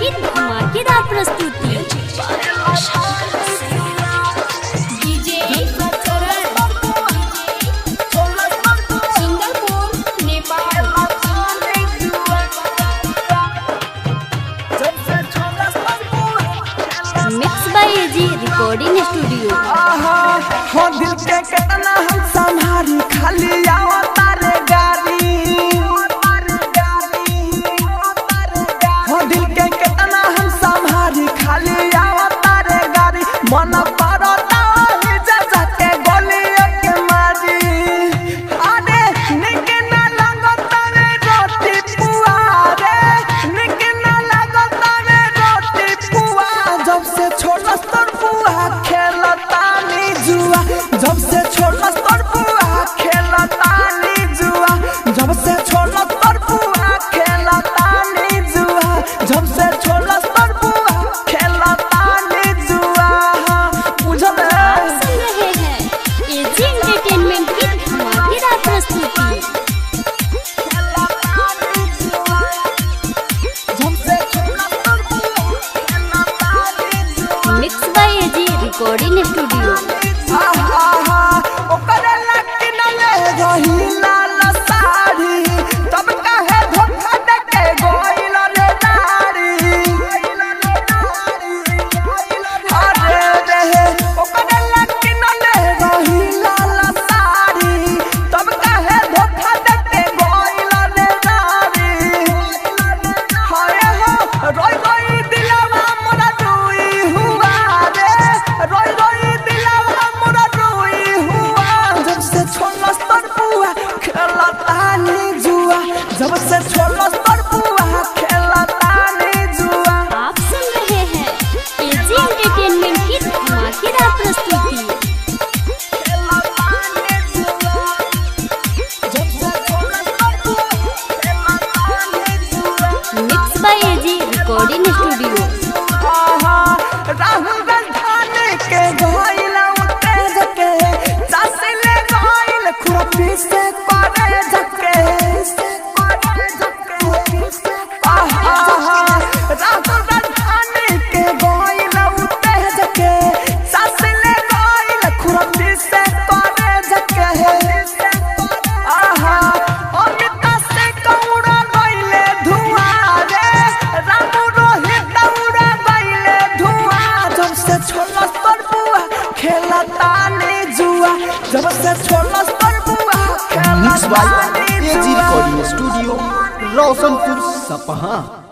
की धमाकेदार प्रस्तुति। Mix by AG recording studio. हो दिल के कितना हम संभारी खाली आवता रे गाड़ी। हो दिल के कितना हम संभारी खाली आवता रे गाड़ी। मन परता ही जा के गोली के मारी। अरे निके ना लगता रे रोटी पुआ रे, निके ना लगता रे रोटी पुआ। जब से छोटा स्तर पुआ खेलता नी जुआ, जब से छोटा स्तर पुआ खेलता नी जुआ, जब से छोटा स्तर पुआ खेलता नी जुआ, जब से छोटा स्तर पुआ खेलता नी जुआ। बुझल है? सुन रहे हैं एजी एंटरटेनमेंट की धमाकेदार प्रस्तुति। Mix by AG recording studio. जब से छोटा स्तर पुआ खेलता नी जुआ। आप सुन रहे हैं एजी एंटरटेनमेंट की धमाकेदार प्रस्तुति। Mix by AG recording studio. Rahul Gandhi के गइला तेज के चासिले गइल खुरपी से करे जके। राहुल गांधी के गइला तेज के चासिले गइल खुरपी से करे जके। अमित से कौड़ा गइले धुआं रे, रामू रोहित उड़ा गइले धुआं। जब से छोटा स्तर पुआ खेलता नी जुआ, जब से छोटा स्तर पुआ मिक्स बाय खेलता नी एजी जुआ। रिकॉर्डिंग स्टूडियो, रोशनपुर सपहा।